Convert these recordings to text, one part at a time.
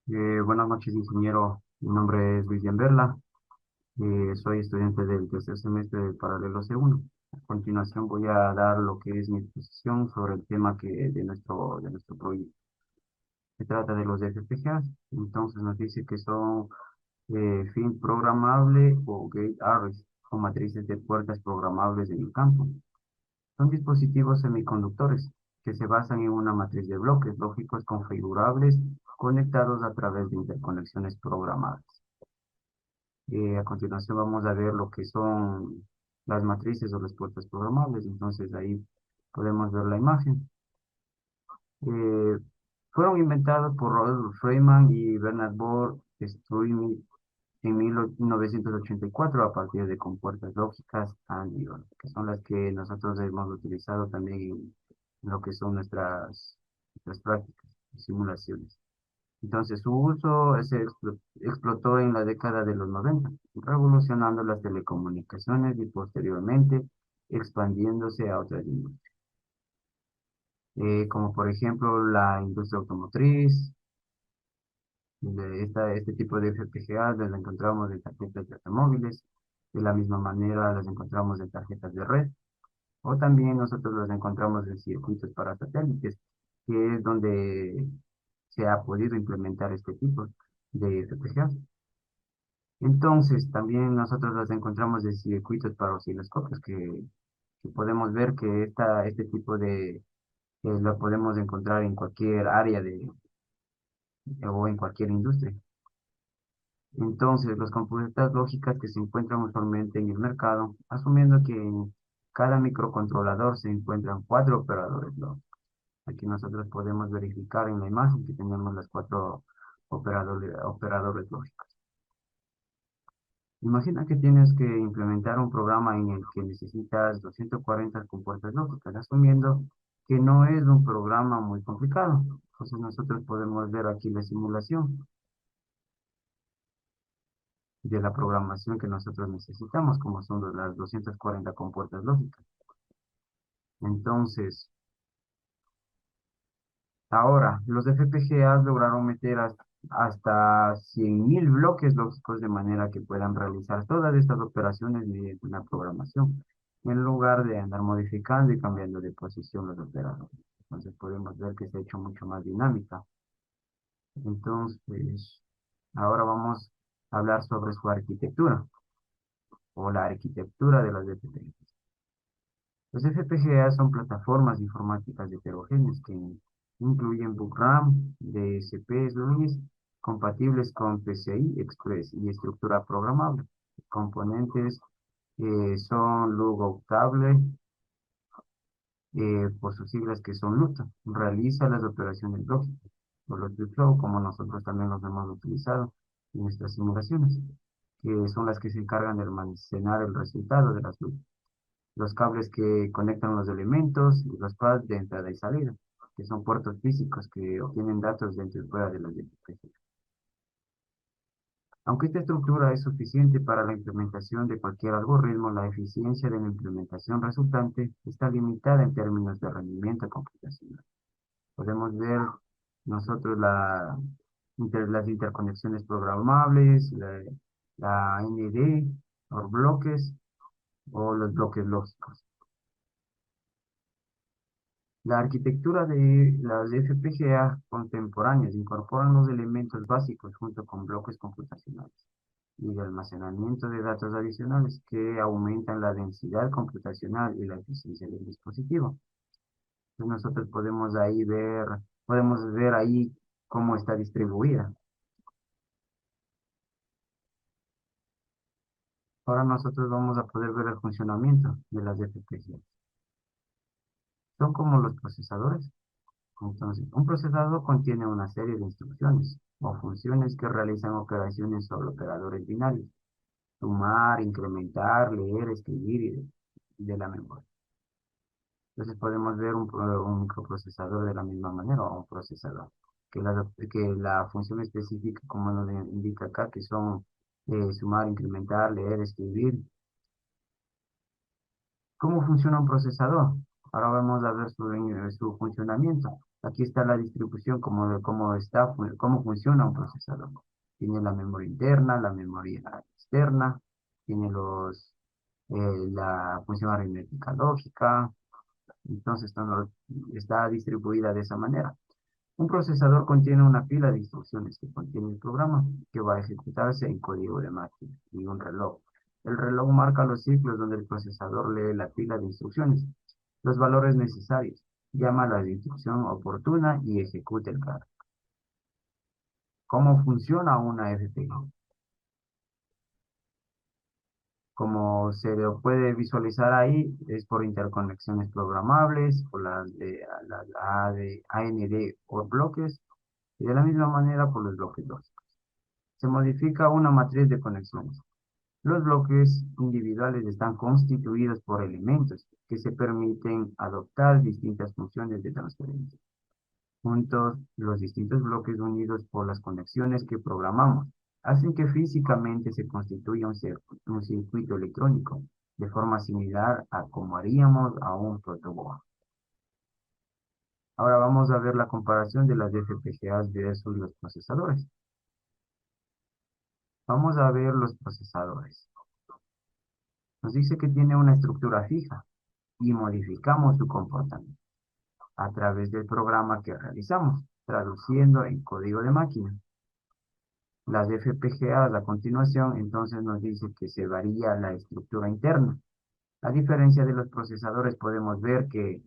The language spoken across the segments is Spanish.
Buenas noches, ingeniero. Mi nombre es Luis Berla. Soy estudiante del tercer semestre del Paralelo C1. A continuación voy a dar lo que es mi exposición sobre el tema de nuestro proyecto. Se trata de los FPGAs. Entonces nos dice que son fin programable o gate arrays, o matrices de puertas programables en el campo. Son dispositivos semiconductores que se basan en una matriz de bloques lógicos configurables conectados a través de interconexiones programables. A continuación vamos a ver lo que son las matrices o las puertas programables. Entonces ahí podemos ver la imagen. Eh, Fueron inventados por Rodolph Feynman y Bernard Bohr Struimi en 1984 a partir de compuertas lógicas Andion, que son las que nosotros hemos utilizado también en lo que son nuestras prácticas, simulaciones. Entonces, su uso explotó en la década de los 90, revolucionando las telecomunicaciones y posteriormente expandiéndose a otras industrias, como por ejemplo la industria automotriz. Este tipo de FPGA las encontramos en tarjetas de automóviles, de la misma manera las encontramos en tarjetas de red, o también nosotros las encontramos en circuitos para satélites, que es donde se ha podido implementar este tipo de FPGA. Entonces, también nosotros las encontramos de circuitos para osciloscopios, que podemos ver que este tipo lo podemos encontrar en cualquier área o en cualquier industria. Entonces, las computadoras lógicas que se encuentran usualmente en el mercado, asumiendo que en cada microcontrolador se encuentran cuatro operadores lógicos. Aquí nosotros podemos verificar en la imagen que tenemos las cuatro operadores lógicos. Imagina que tienes que implementar un programa en el que necesitas 240 compuertas lógicas, asumiendo que no es un programa muy complicado. Entonces nosotros podemos ver aquí la simulación de la programación que nosotros necesitamos, como son las 240 compuertas lógicas. Entonces, ahora, los FPGA lograron meter hasta 100.000 bloques lógicos de manera que puedan realizar todas estas operaciones mediante una programación, en lugar de andar modificando y cambiando de posición los operadores. Entonces podemos ver que se ha hecho mucho más dinámica. Entonces, ahora vamos a hablar sobre su arquitectura o la arquitectura de las FPGA. Los FPGA son plataformas informáticas heterogéneas que incluyen boot RAM, DSPs, LUIS, compatibles con PCI Express y estructura programable. Componentes son Logoutable, por sus siglas que son LUTA. Realiza las operaciones lógicas, o los flow, como nosotros también los hemos utilizado en nuestras simulaciones, que son las que se encargan de almacenar el resultado de las LUTA, los cables que conectan los elementos y los pads de entrada y salida, que son puertos físicos que obtienen datos dentro y fuera de las dispositivos. Aunque esta estructura es suficiente para la implementación de cualquier algoritmo, la eficiencia de la implementación resultante está limitada en términos de rendimiento computacional. Podemos ver nosotros las interconexiones programables, la ND, los bloques o los bloques lógicos. La arquitectura de las FPGA contemporáneas incorporan los elementos básicos junto con bloques computacionales y de almacenamiento de datos adicionales que aumentan la densidad computacional y la eficiencia del dispositivo. Entonces nosotros podemos ver ahí cómo está distribuida. Ahora nosotros vamos a poder ver el funcionamiento de las FPGA. Son como los procesadores. Entonces, un procesador contiene una serie de instrucciones o funciones que realizan operaciones sobre operadores binarios: sumar, incrementar, leer, escribir y de la memoria. Entonces podemos ver un microprocesador de la misma manera, o un procesador, que la función específica, como nos indica acá, que son sumar, incrementar, leer, escribir. ¿Cómo funciona un procesador? Ahora vamos a ver su funcionamiento. Aquí está la distribución, cómo funciona un procesador. Tiene la memoria interna, la memoria externa, tiene la función aritmética lógica, entonces está distribuida de esa manera. Un procesador contiene una pila de instrucciones que contiene el programa que va a ejecutarse en código de máquina y un reloj. El reloj marca los ciclos donde el procesador lee la pila de instrucciones, los valores necesarios, llama a la instrucción oportuna y ejecuta el cargo. ¿Cómo funciona una FPGA? Como se lo puede visualizar ahí, es por interconexiones programables, por las AND o bloques, y de la misma manera por los bloques lógicos. Se modifica una matriz de conexiones. Los bloques individuales están constituidos por elementos que se permiten adoptar distintas funciones de transferencia. Juntos, los distintos bloques unidos por las conexiones que programamos hacen que físicamente se constituya un circuito electrónico, de forma similar a como haríamos a un protoboard. Ahora vamos a ver la comparación de las FPGAs versus los procesadores. Vamos a ver los procesadores. Nos dice que tiene una estructura fija y modificamos su comportamiento a través del programa que realizamos, traduciendo en código de máquina. Las FPGAs a continuación entonces nos dice que se varía la estructura interna. A diferencia de los procesadores podemos ver que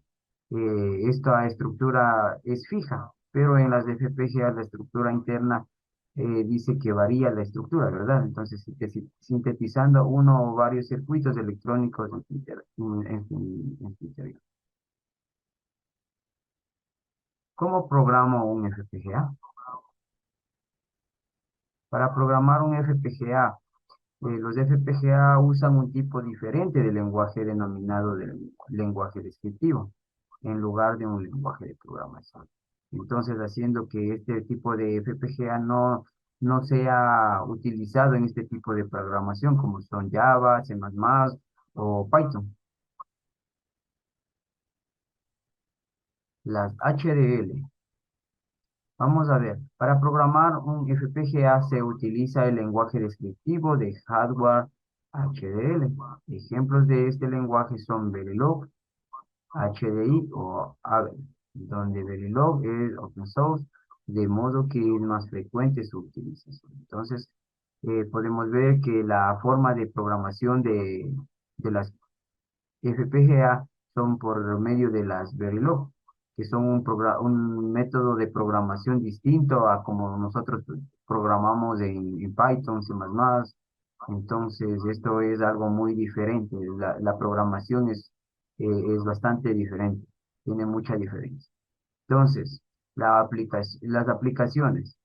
esta estructura es fija, pero en las FPGAs la estructura interna dice que varía la estructura, ¿verdad? Entonces, sintetizando uno o varios circuitos electrónicos en su interior. ¿Cómo programo un FPGA? Para programar un FPGA, los FPGA usan un tipo diferente de lenguaje denominado lenguaje descriptivo, en lugar de un lenguaje de programación. Entonces, haciendo que este tipo de FPGA no sea utilizado en este tipo de programación, como son Java, C++ o Python. Las HDL. Vamos a ver, para programar un FPGA se utiliza el lenguaje descriptivo de hardware HDL. Ejemplos de este lenguaje son Verilog, HDI o Avel, donde Verilog es open source, de modo que es más frecuente su utilización. Entonces, podemos ver que la forma de programación de las FPGA son por medio de las Verilog, que son un método de programación distinto a como nosotros programamos en Python, C++. Entonces, esto es algo muy diferente. La programación es bastante diferente, tiene mucha diferencia. Entonces, las aplicaciones.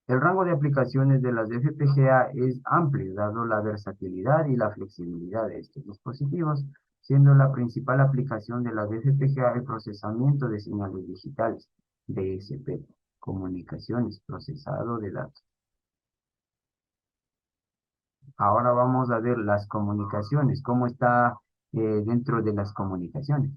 El rango de aplicaciones de las FPGA es amplio, dado la versatilidad y la flexibilidad de estos dispositivos, siendo la principal aplicación de las FPGA el procesamiento de señales digitales, DSP, comunicaciones, procesado de datos. Ahora vamos a ver las comunicaciones, cómo está dentro de las comunicaciones.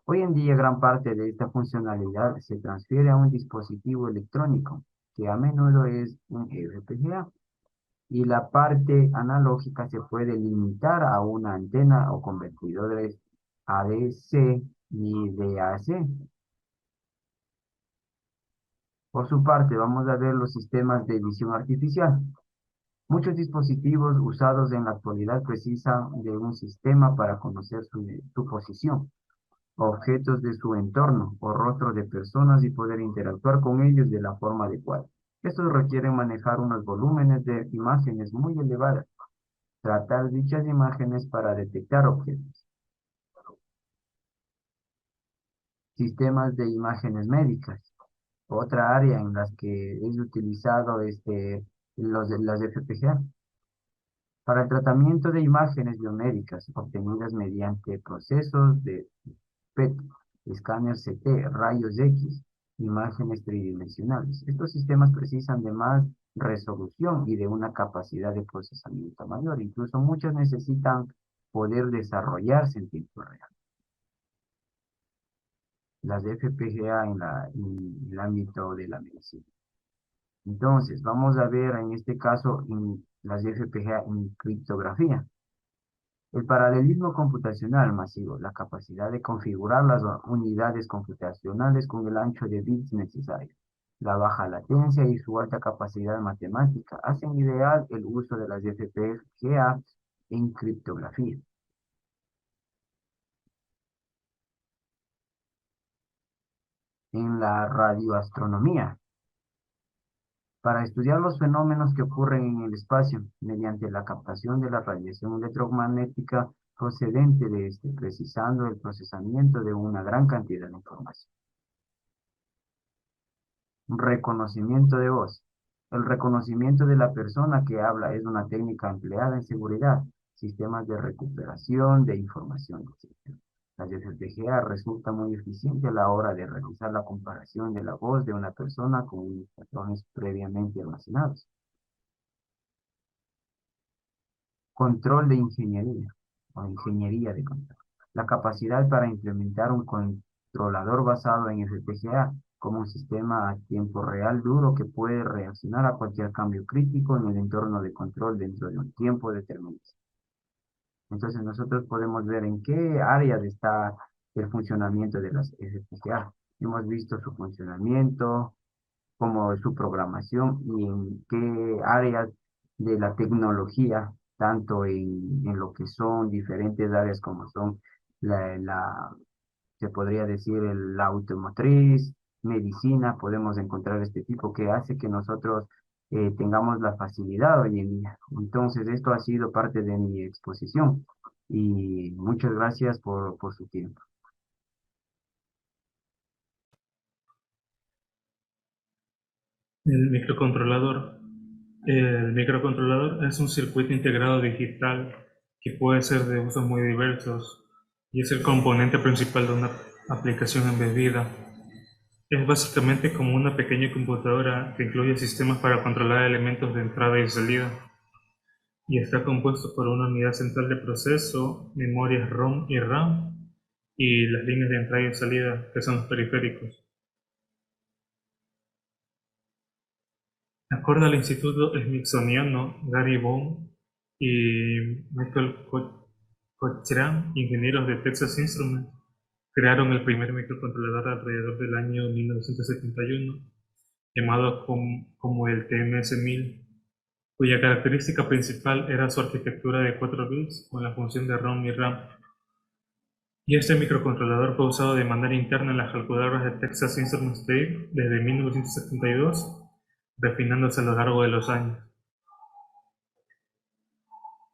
Hoy en día gran parte de esta funcionalidad se transfiere a un dispositivo electrónico, que a menudo es un FPGA, y la parte analógica se puede limitar a una antena o convertidores ADC y DAC. Por su parte, vamos a ver los sistemas de visión artificial. Muchos dispositivos usados en la actualidad precisan de un sistema para conocer su posición, objetos de su entorno o rostros de personas y poder interactuar con ellos de la forma adecuada. Estos requieren manejar unos volúmenes de imágenes muy elevadas, tratar dichas imágenes para detectar objetos. Sistemas de imágenes médicas, otra área en las que es utilizado las FPGA. Para el tratamiento de imágenes biomédicas obtenidas mediante procesos de PET, escáner CT, rayos X, imágenes tridimensionales. Estos sistemas precisan de más resolución y de una capacidad de procesamiento mayor. Incluso muchos necesitan poder desarrollarse en tiempo real. las FPGA en el ámbito de la medicina. Entonces, vamos a ver en este caso las FPGA en criptografía. El paralelismo computacional masivo, la capacidad de configurar las unidades computacionales con el ancho de bits necesario. La baja latencia y su alta capacidad matemática hacen ideal el uso de las FPGA en criptografía. En la radioastronomía, para estudiar los fenómenos que ocurren en el espacio mediante la captación de la radiación electromagnética procedente de este, precisando el procesamiento de una gran cantidad de información. Reconocimiento de voz. El reconocimiento de la persona que habla es una técnica empleada en seguridad, sistemas de recuperación de información, etc. La FPGA resulta muy eficiente a la hora de realizar la comparación de la voz de una persona con unos patrones previamente almacenados. Control de ingeniería o ingeniería de control. La capacidad para implementar un controlador basado en FPGA como un sistema a tiempo real duro que puede reaccionar a cualquier cambio crítico en el entorno de control dentro de un tiempo determinado. Entonces nosotros podemos ver en qué áreas está el funcionamiento de las FPGA. Hemos visto su funcionamiento, como su programación y en qué áreas de la tecnología, tanto en lo que son diferentes áreas como son se podría decir, la automotriz, medicina, podemos encontrar este tipo que hace que nosotros tengamos la facilidad hoy en día. Entonces, esto ha sido parte de mi exposición y muchas gracias por su tiempo. El microcontrolador. El microcontrolador es un circuito integrado digital que puede ser de usos muy diversos y es el componente principal de una aplicación embebida. Es básicamente como una pequeña computadora que incluye sistemas para controlar elementos de entrada y salida y está compuesto por una unidad central de proceso, memorias ROM y RAM y las líneas de entrada y salida que son los periféricos. Acorde al Instituto Smithsoniano, Gary Bohm y Michael Cochran, ingenieros de Texas Instruments, crearon el primer microcontrolador alrededor del año 1971, llamado como el TMS-1000, cuya característica principal era su arquitectura de 4 bits con la función de ROM y RAM. Y este microcontrolador fue usado de manera interna en las calculadoras de Texas Instruments desde 1972, refinándose a lo largo de los años.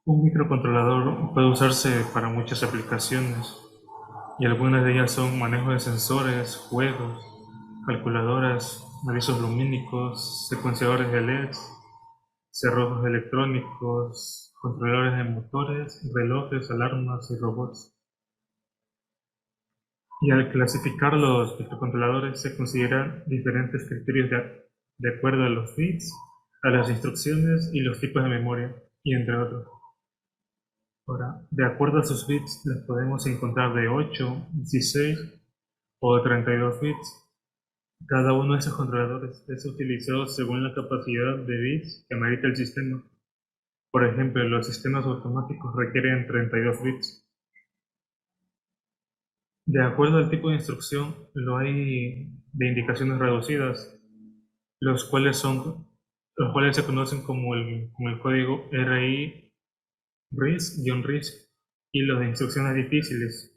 Un microcontrolador puede usarse para muchas aplicaciones, y algunas de ellas son manejo de sensores, juegos, calculadoras, avisos lumínicos, secuenciadores de LEDs, cerrojos electrónicos, controladores de motores, relojes, alarmas y robots. Y al clasificar los microcontroladores se consideran diferentes criterios de acuerdo a los bits, a las instrucciones y los tipos de memoria, y entre otros. Ahora, de acuerdo a sus bits, los podemos encontrar de 8, 16 o 32 bits. Cada uno de esos controladores es utilizado según la capacidad de bits que amerita el sistema. Por ejemplo, los sistemas automáticos requieren 32 bits. De acuerdo al tipo de instrucción, lo hay de indicaciones reducidas, los cuales se conocen como el código RI, RISC, y los de instrucciones difíciles.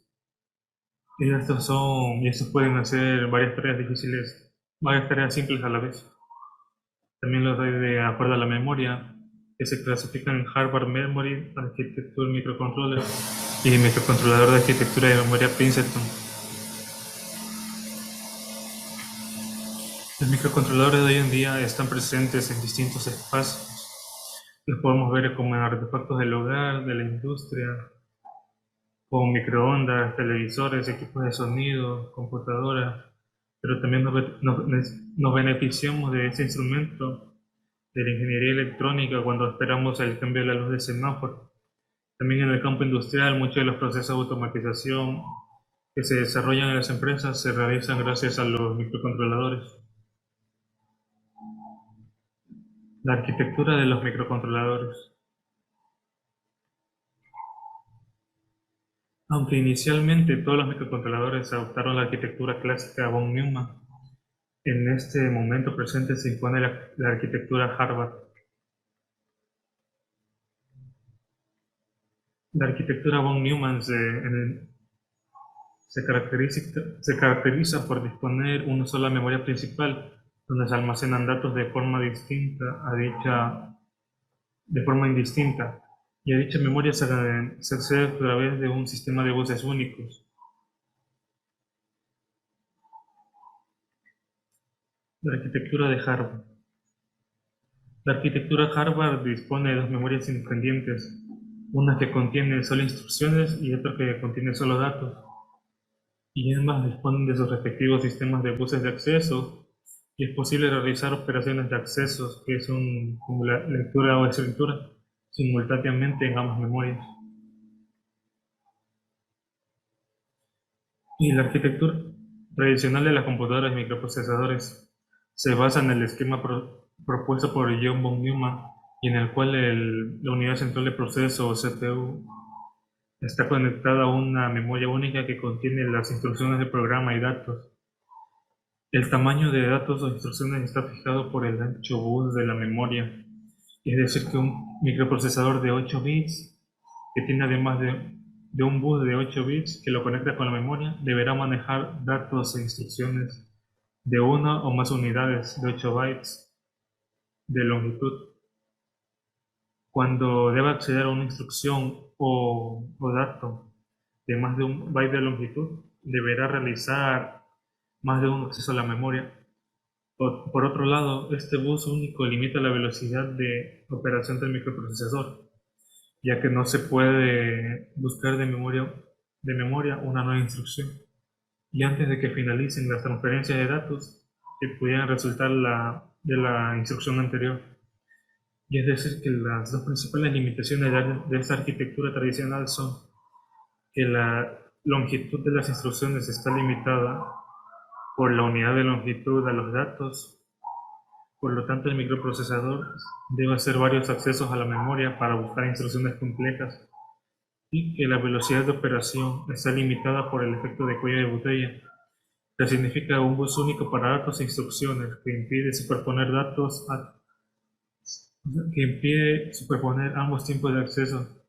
Y estos pueden hacer varias tareas simples a la vez. También los hay de acuerdo a la memoria, que se clasifican en hardware memory, architecture microcontroller y microcontrolador de arquitectura de memoria Princeton. Los microcontroladores de hoy en día están presentes en distintos espacios. Los podemos ver como en artefactos del hogar, de la industria, como microondas, televisores, equipos de sonido, computadoras, pero también nos beneficiamos de ese instrumento de la ingeniería electrónica cuando esperamos el cambio de la luz de semáforo. También en el campo industrial, muchos de los procesos de automatización que se desarrollan en las empresas se realizan gracias a los microcontroladores. La arquitectura de los microcontroladores. Aunque inicialmente todos los microcontroladores adoptaron la arquitectura clásica von Neumann, en este momento presente se impone la arquitectura Harvard. La arquitectura von Neumann se caracteriza por disponer una sola memoria principal, donde se almacenan datos de forma indistinta, y a dicha memoria se accede a través de un sistema de buses únicos. La arquitectura de Harvard. La arquitectura Harvard dispone de dos memorias independientes, una que contiene solo instrucciones y otra que contiene solo datos, y ambas disponen de sus respectivos sistemas de buses de acceso, y es posible realizar operaciones de accesos, que son como la lectura o escritura, simultáneamente en ambas memorias. Y la arquitectura tradicional de las computadoras y microprocesadores se basa en el esquema propuesto por John von Neumann, y en el cual la unidad central de proceso o CPU está conectada a una memoria única que contiene las instrucciones de programa y datos. El tamaño de datos o instrucciones está fijado por el ancho bus de la memoria, es decir, que un microprocesador de 8 bits, que tiene además de un bus de 8 bits que lo conecta con la memoria, deberá manejar datos e instrucciones de una o más unidades de 8 bytes de longitud. Cuando deba acceder a una instrucción o dato de más de un byte de longitud, deberá realizar más de un acceso a la memoria. Por otro lado, este bus único limita la velocidad de operación del microprocesador, ya que no se puede buscar de memoria una nueva instrucción, y antes de que finalicen las transferencias de datos que pudieran resultar de la instrucción anterior. Y es decir, que las dos principales limitaciones de esta arquitectura tradicional son que la longitud de las instrucciones está limitada por la unidad de longitud a los datos. Por lo tanto, el microprocesador debe hacer varios accesos a la memoria para buscar instrucciones complejas, y que la velocidad de operación está limitada por el efecto de cuello de botella, que significa un bus único para datos e instrucciones que impide superponer ambos tiempos de acceso.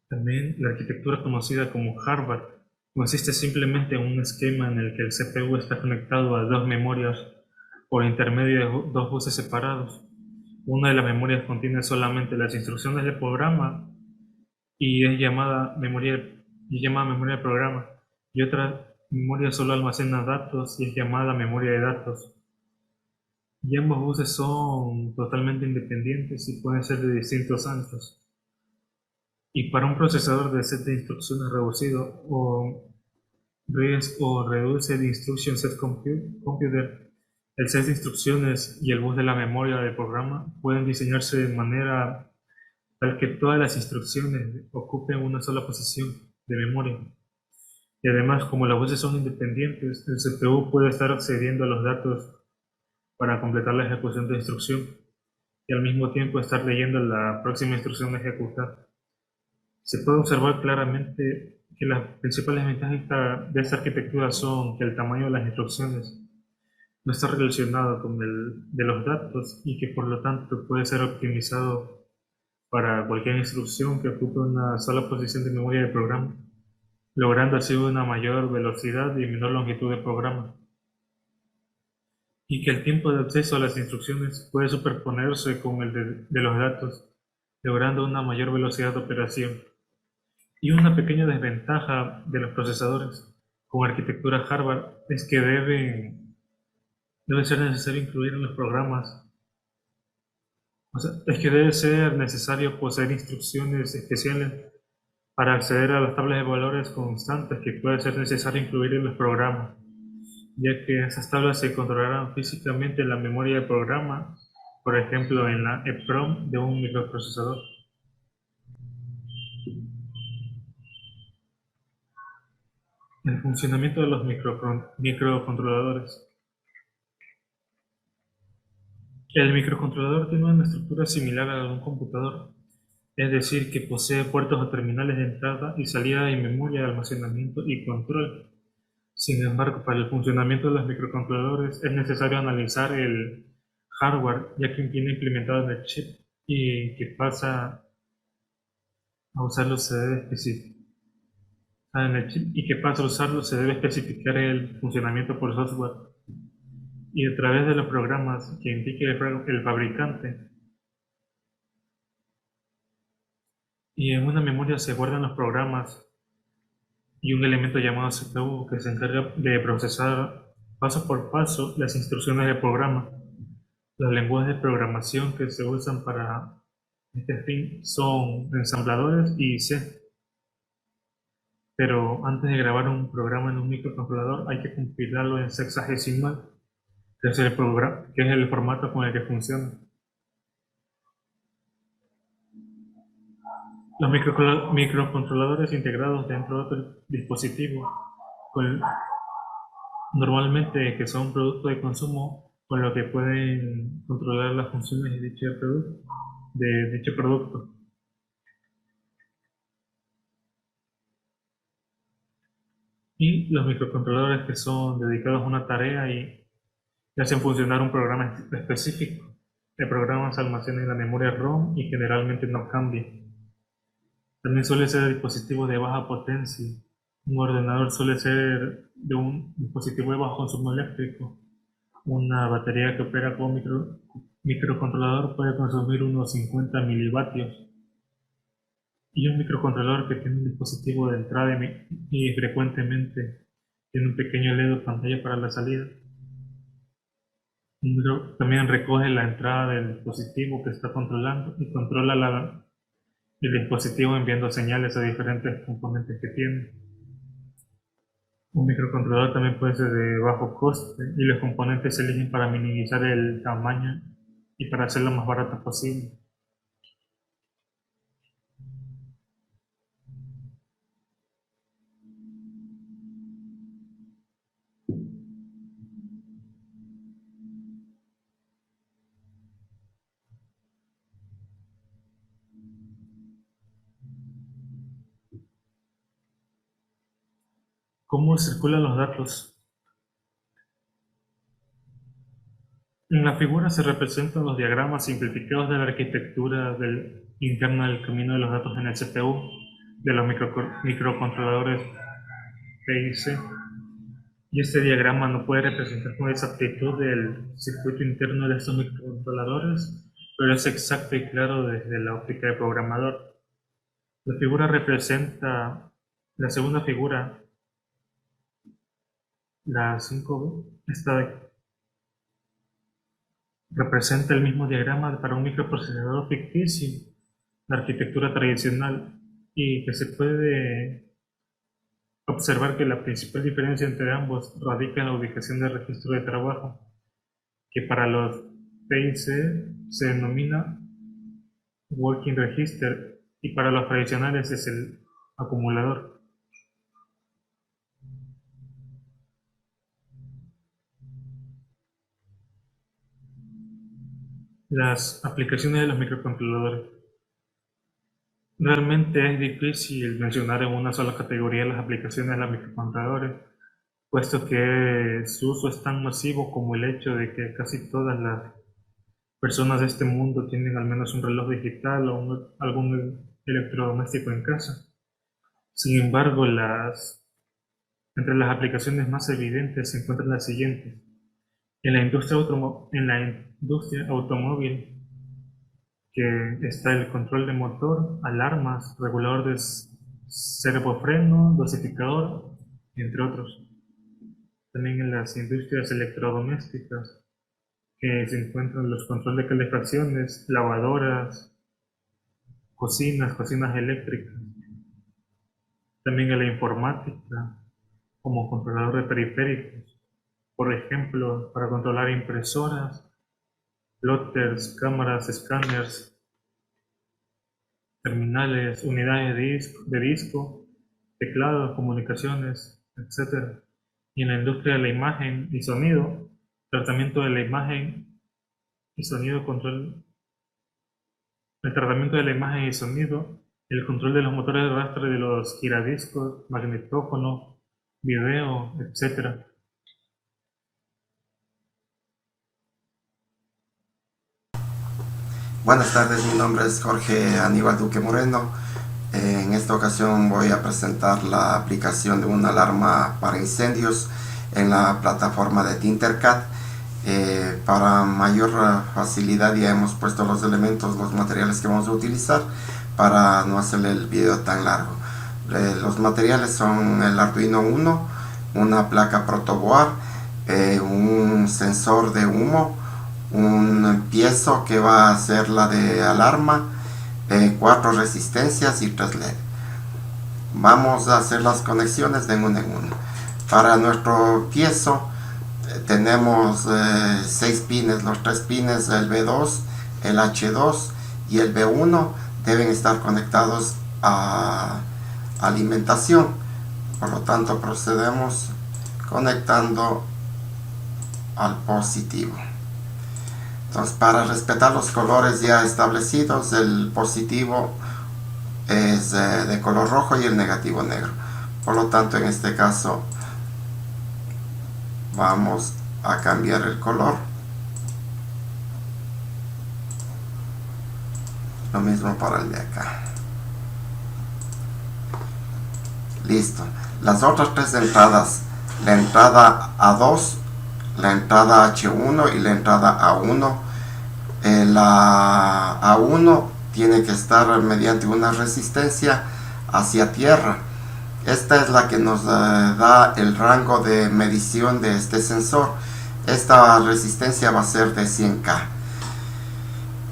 También la arquitectura conocida como Harvard consiste simplemente en un esquema en el que el CPU está conectado a dos memorias por intermedio de dos buses separados. Una de las memorias contiene solamente las instrucciones del programa y es llamada memoria de programa, y otra memoria solo almacena datos y es llamada memoria de datos. Y ambos buses son totalmente independientes y pueden ser de distintos anchos. Y para un procesador de set de instrucciones reducido o Reduced Instruction Set Computer, el set de instrucciones y el bus de la memoria del programa pueden diseñarse de manera tal que todas las instrucciones ocupen una sola posición de memoria. Y además, como los buses son independientes, el CPU puede estar accediendo a los datos para completar la ejecución de instrucción y al mismo tiempo estar leyendo la próxima instrucción a ejecutar. Se puede observar claramente que las principales ventajas de esta arquitectura son que el tamaño de las instrucciones no está relacionado con el de los datos, y que por lo tanto puede ser optimizado para cualquier instrucción que ocupe una sola posición de memoria de programa, logrando así una mayor velocidad y menor longitud de programa. Y que el tiempo de acceso a las instrucciones puede superponerse con el de los datos, logrando una mayor velocidad de operación. Y una pequeña desventaja de los procesadores con arquitectura Harvard es que debe ser necesario incluir en los programas, es que debe ser necesario poseer instrucciones especiales para acceder a las tablas de valores constantes que puede ser necesario incluir en los programas, ya que esas tablas se controlarán físicamente en la memoria del programa por ejemplo en la EEPROM de un microprocesador. El funcionamiento de los microcontroladores. El microcontrolador tiene una estructura similar a la de un computador, es decir, que posee puertos o terminales de entrada y salida y memoria de almacenamiento y control. Sin embargo, para el funcionamiento de los microcontroladores es necesario analizar el hardware, ya que viene implementado en el chip y que pasa a usarlo se debe especificar el funcionamiento por software y a través de los programas que indique el fabricante. Y en una memoria se guardan los programas y un elemento llamado CPU que se encarga de procesar paso por paso las instrucciones del programa. Los lenguajes de programación que se usan para este fin son ensambladores y C. Pero antes de grabar un programa en un microcontrolador hay que compilarlo en sexagesimal, que es el formato con el que funciona. Los microcontroladores integrados dentro de otro dispositivo, con- normalmente que son productos de consumo, con lo que pueden controlar las funciones de dicho producto. Y los microcontroladores que son dedicados a una tarea y hacen funcionar un programa específico. El programa se almacena en la memoria ROM y generalmente no cambia. También suele ser de dispositivos de baja potencia. Un ordenador suele ser de un dispositivo de bajo consumo eléctrico. Una batería que opera con microcontrolador puede consumir unos 50 milivatios. Y un microcontrolador que tiene un dispositivo de entrada y frecuentemente tiene un pequeño LED o pantalla para la salida. También recoge la entrada del dispositivo que está controlando y controla el dispositivo enviando señales a diferentes componentes que tiene. Un microcontrolador también puede ser de bajo coste y los componentes se eligen para minimizar el tamaño y para hacerlo más barato posible. ¿Cómo circulan los datos? En la figura se representan los diagramas simplificados de la arquitectura interna del camino de los datos en el CPU de los microcontroladores PIC. Y este diagrama no puede representar con exactitud el circuito interno de estos microcontroladores, pero es exacto y claro desde la óptica del programador. La figura representa, la segunda figura, la 5B, representa el mismo diagrama para un microprocesador ficticio, la arquitectura tradicional, y que se puede observar que la principal diferencia entre ambos radica en la ubicación del registro de trabajo, que para los PIC se denomina Working Register y para los tradicionales es el acumulador. Las aplicaciones de los microcontroladores. Realmente es difícil mencionar en una sola categoría las aplicaciones de los microcontroladores, puesto que su uso es tan masivo como el hecho de que casi todas las personas de este mundo tienen al menos un reloj digital o algún electrodoméstico en casa. Sin embargo, entre las aplicaciones más evidentes se encuentran las siguientes. En la industria automóvil, que está el control de motor, alarmas, regulador de servofreno, dosificador, entre otros. También en las industrias electrodomésticas, que se encuentran los controles de calefacciones, lavadoras, cocinas eléctricas. También en la informática, como controlador de periféricos, por ejemplo, para controlar impresoras, plotters, cámaras, escáneres, terminales, unidades de disco, teclados, comunicaciones, etc. Y en la industria de la imagen y sonido, tratamiento de la imagen y sonido, el tratamiento de la imagen y sonido, el control de los motores de arrastre de los giradiscos, magnetófono, video, etc. Buenas tardes, mi nombre es Jorge Aníbal Duque Moreno. En esta ocasión voy a presentar la aplicación de una alarma para incendios en la plataforma de Tinkercad. Para mayor facilidad ya hemos puesto los elementos, los materiales que vamos a utilizar para no hacerle el video tan largo. Los materiales son el Arduino Uno, una placa protoboard, un sensor de humo, un piezo que va a ser la de alarma, 4 resistencias y 3 LED. Vamos a hacer las conexiones de uno en uno. Para nuestro piezo tenemos 6 pines. Los 3 pines, el B2, el H2 y el B1, deben estar conectados a alimentación. Por lo tanto, procedemos conectando al positivo. Entonces, para respetar los colores ya establecidos, el positivo es de color rojo y el negativo negro. Por lo tanto, en este caso vamos a cambiar el color. Lo mismo para el de acá. Listo. Las otras 3 entradas, la entrada A2, la entrada H1 y la entrada A1. La A1 tiene que estar mediante una resistencia hacia tierra. Esta es la que nos da el rango de medición de este sensor. Esta resistencia va a ser de 100K.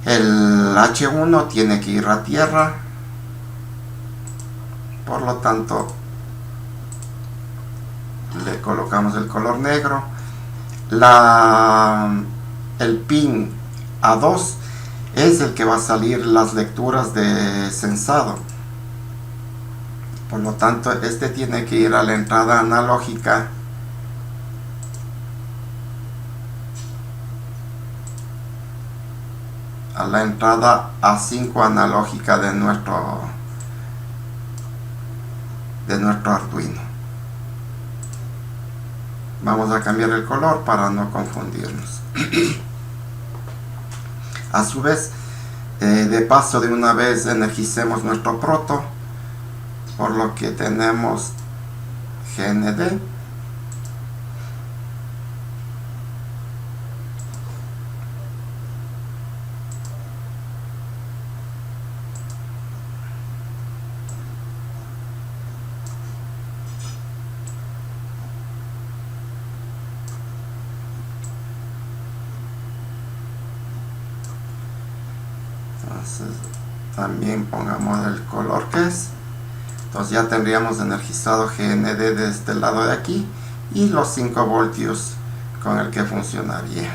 El H1 tiene que ir a tierra. Por lo tanto, le colocamos el color negro. El pin A2 es el que va a salir las lecturas de sensado. Por lo tanto, este tiene que ir a la entrada analógica a la entrada A5 analógica de nuestro Arduino. Vamos a cambiar el color para no confundirnos. A su vez, de paso, de una vez energicemos nuestro proto, por lo que tenemos GND. Entonces, también pongamos el color que es. Entonces ya tendríamos energizado GND de este lado de aquí y los 5 voltios con el que funcionaría.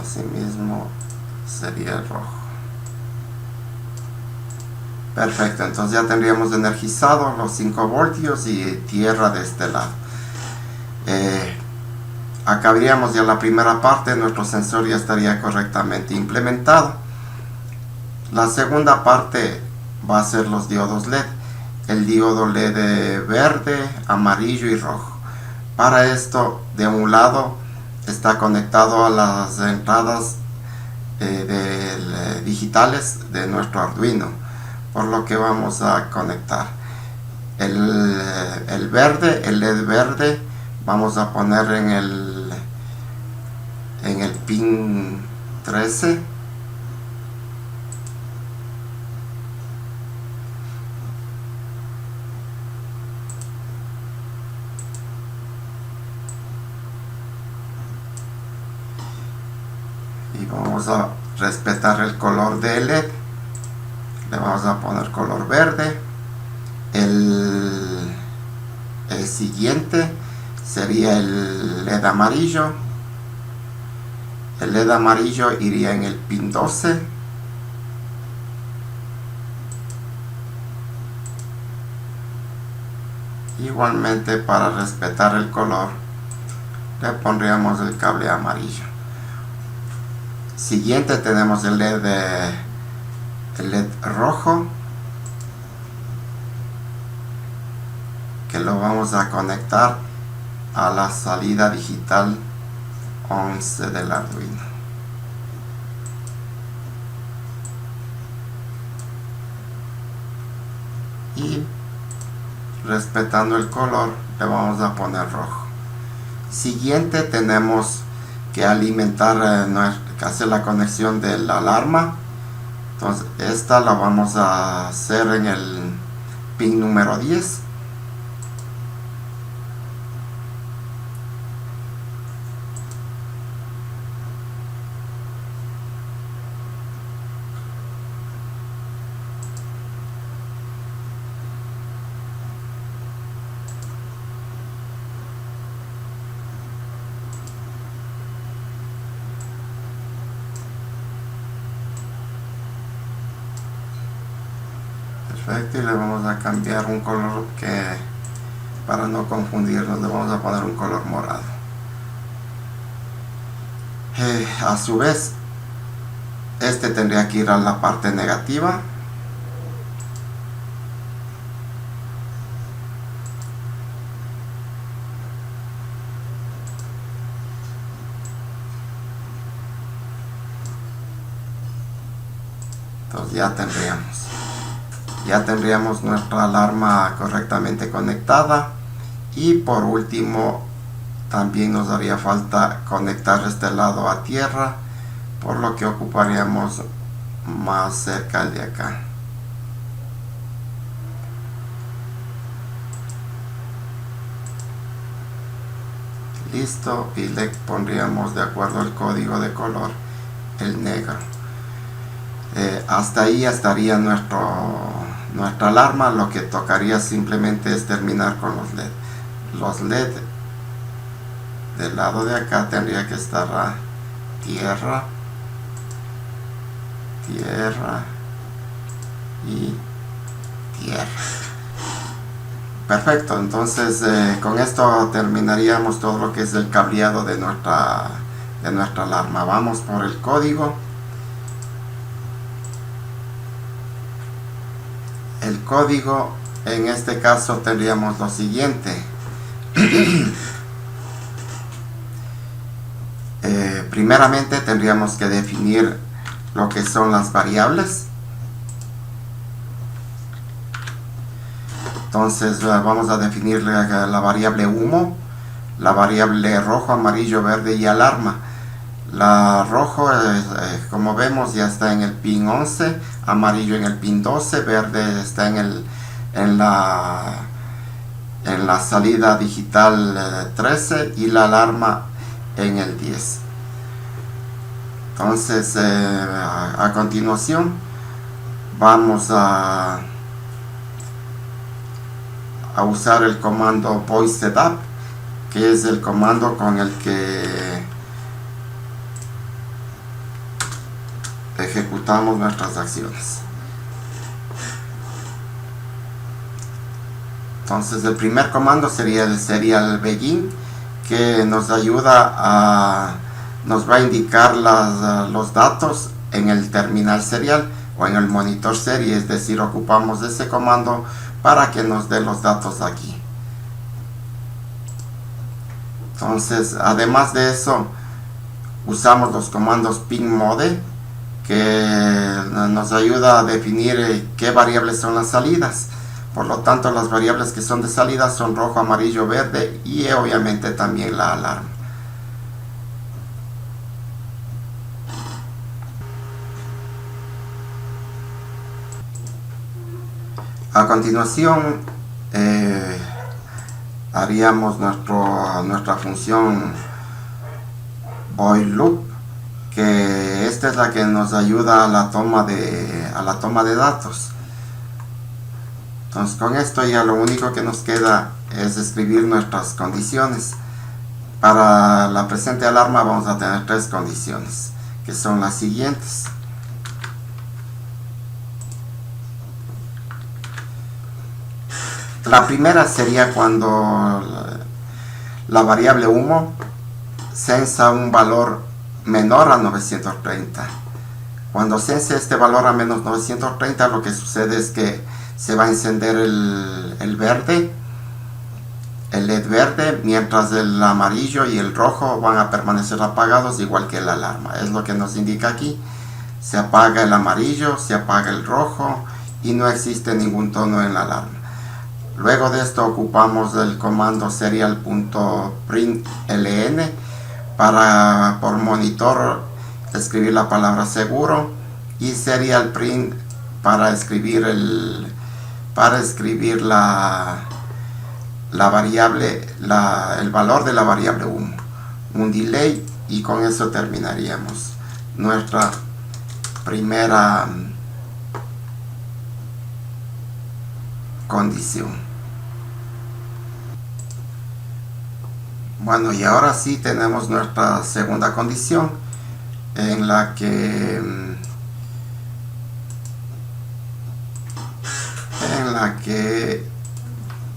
Asimismo sería el rojo. Perfecto, entonces ya tendríamos energizado los 5 voltios y tierra de este lado. Acabaríamos ya la primera parte, nuestro sensor ya estaría correctamente implementado. La segunda parte va a ser los diodos LED, el diodo LED verde, amarillo y rojo. Para esto, de un lado está conectado a las entradas digitales de nuestro Arduino, por lo que vamos a conectar el verde, el LED verde. Vamos a poner en el pin 13. Y vamos a respetar el color de LED. Le vamos a poner color verde. siguiente sería el LED amarillo. El LED amarillo iría en el pin 12. Igualmente, para respetar el color, le pondríamos el cable amarillo. Siguiente tenemos el LED rojo, que lo vamos a conectar a la salida digital 11 del Arduino. Y respetando el color, le vamos a poner rojo. Siguiente tenemos que alimentar, que hacer la conexión de la alarma. Entonces esta la vamos a hacer en el pin número 10. Perfecto, y le vamos a cambiar un color que, para no confundirnos, le vamos a poner un color morado. A su vez, este tendría que ir a la parte negativa. Entonces ya tendríamos nuestra alarma correctamente conectada. Y por último, también nos haría falta conectar este lado a tierra, por lo que ocuparíamos más cerca el de acá. Listo, y le pondríamos, de acuerdo al código de color, el negro. Hasta ahí estaría nuestra alarma. Lo que tocaría simplemente es terminar con los LED. Los LED del lado de acá tendría que estar a tierra, tierra y tierra. Perfecto, entonces con esto terminaríamos todo lo que es el cableado de nuestra alarma. Vamos por el código. El código, en este caso, tendríamos lo siguiente. Primeramente tendríamos que definir lo que son las variables. Entonces vamos a definir la variable humo, la variable rojo, amarillo, verde y alarma. La rojo, como vemos, ya está en el pin 11, amarillo en el pin 12, verde está en la salida digital 13 y la alarma en el 10. Entonces, a continuación, vamos a usar el comando void setup, que es el comando con el que ejecutamos nuestras acciones. Entonces el primer comando sería el serial begin, que nos ayuda nos va a indicar los datos en el terminal serial o en el monitor serie, es decir, ocupamos ese comando para que nos dé los datos aquí. Entonces, además de eso, usamos los comandos pin mode, que nos ayuda a definir qué variables son las salidas. Por lo tanto, las variables que son de salida son rojo, amarillo, verde y obviamente también la alarma. A continuación, haríamos nuestra función void loop, que esta es la que nos ayuda a la toma de datos. Entonces con esto ya lo único que nos queda es escribir nuestras condiciones. Para la presente alarma vamos a tener 3 condiciones, que son las siguientes. La primera sería cuando la variable humo censa un valor menor a 930. Cuando cense este valor a menos 930, lo que sucede es que se va a encender el verde, el LED verde, mientras el amarillo y el rojo van a permanecer apagados, igual que la alarma. Es lo que nos indica aquí. Se apaga el amarillo, se apaga el rojo y no existe ningún tono en la alarma. Luego de esto ocupamos el comando serial.println para por monitor escribir la palabra seguro, y serial print para escribir el valor de la variable humo. Un delay, y con eso terminaríamos nuestra primera condición. Bueno, y ahora sí tenemos nuestra segunda condición, en la que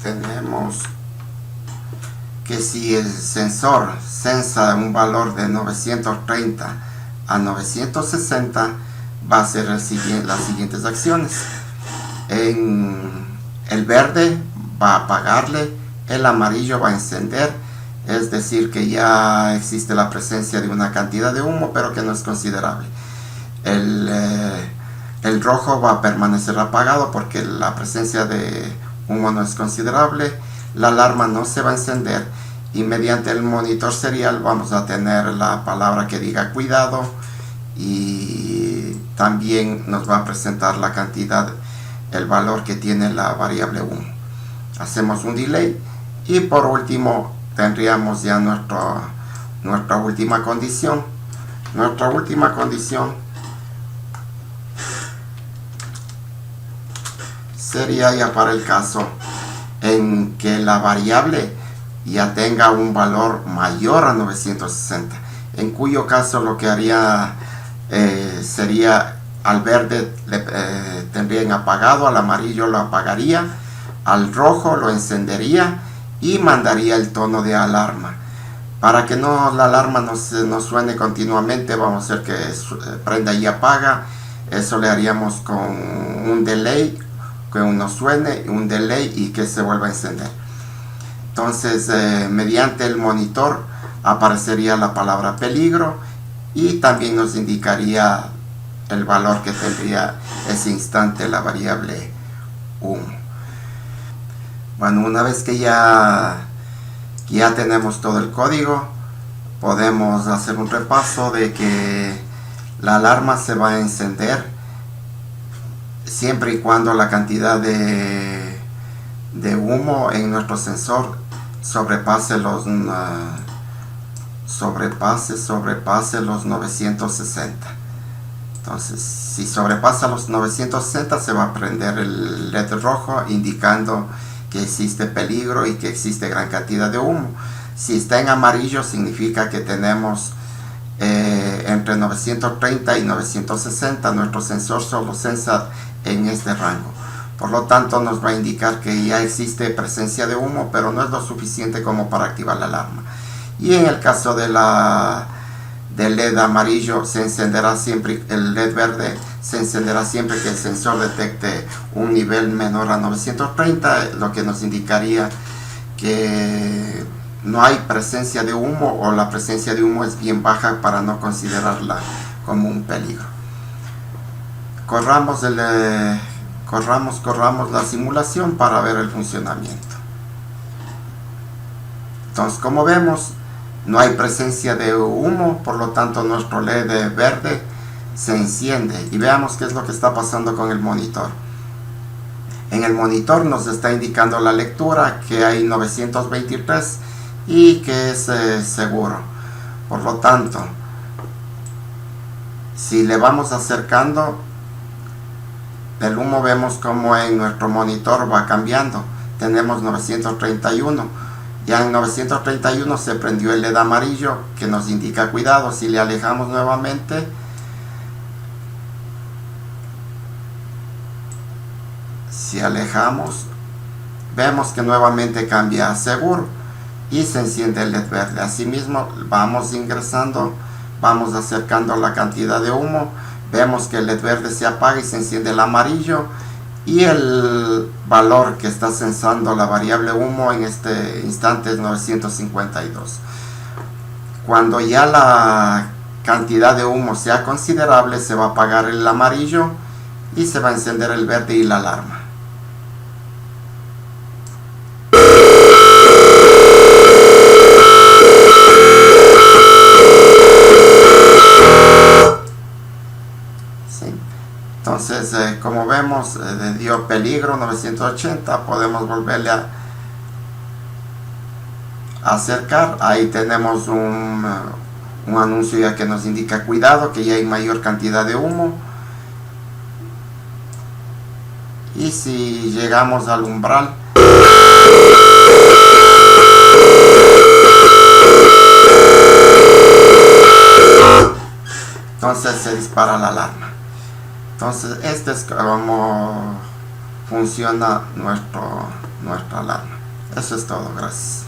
tenemos que si el sensor censa un valor de 930 a 960, va a hacer las siguientes acciones. El verde va a apagarle, el amarillo va a encender, es decir que ya existe la presencia de una cantidad de humo, pero que no es considerable. El rojo va a permanecer apagado porque la presencia de humo no es considerable. La alarma no se va a encender, y mediante el monitor serial vamos a tener la palabra que diga cuidado, y también nos va a presentar la cantidad, el valor que tiene la variable humo. Hacemos un delay, y por último tendríamos ya nuestra última condición. Nuestra última condición sería ya para el caso en que la variable ya tenga un valor mayor a 960, en cuyo caso lo que haría sería al verde tendrían apagado, al amarillo lo apagaría, al rojo lo encendería y mandaría el tono de alarma. Para que la alarma no suene continuamente, vamos a hacer que prenda y apaga. Eso le haríamos con un delay, que uno suene, un delay y que se vuelva a encender. Entonces mediante el monitor aparecería la palabra peligro, y también nos indicaría el valor que tendría ese instante la variable humo. Bueno, una vez que ya tenemos todo el código, podemos hacer un repaso de que la alarma se va a encender siempre y cuando la cantidad de humo en nuestro sensor sobrepase los 960. Entonces, si sobrepasa los 960, se va a prender el LED rojo indicando que existe peligro y que existe gran cantidad de humo. Si está en amarillo, significa que tenemos entre 930 y 960. Nuestro sensor solo sensa en este rango. Por lo tanto, nos va a indicar que ya existe presencia de humo, pero no es lo suficiente como para activar la alarma. Y en el caso del LED amarillo, se encenderá siempre, el LED verde se encenderá siempre que el sensor detecte un nivel menor a 930, lo que nos indicaría que no hay presencia de humo, o la presencia de humo es bien baja para no considerarla como un peligro. Corramos la simulación para ver el funcionamiento. Entonces, como vemos, no hay presencia de humo, por lo tanto nuestro LED verde se enciende. Y veamos qué es lo que está pasando con el monitor. En el monitor nos está indicando la lectura que hay 923 y que es seguro. Por lo tanto, si le vamos acercando, el humo vemos como en nuestro monitor va cambiando. tenemos 931. Ya en 931 se prendió el LED amarillo que nos indica cuidado. Si le alejamos nuevamente, si alejamos, vemos que nuevamente cambia a seguro y se enciende el LED verde. Asimismo, vamos ingresando, vamos acercando la cantidad de humo, vemos que el LED verde se apaga y se enciende el amarillo, y el valor que está censando la variable humo en este instante es 952. Cuando ya la cantidad de humo sea considerable, se va a apagar el amarillo y se va a encender el verde y la alarma. Entonces, como vemos, dio peligro 980, podemos volverle a acercar. Ahí tenemos un anuncio ya que nos indica cuidado, que ya hay mayor cantidad de humo. Y si llegamos al umbral, entonces se dispara la alarma. Entonces, este es como funciona nuestra alarma. Eso es todo, gracias.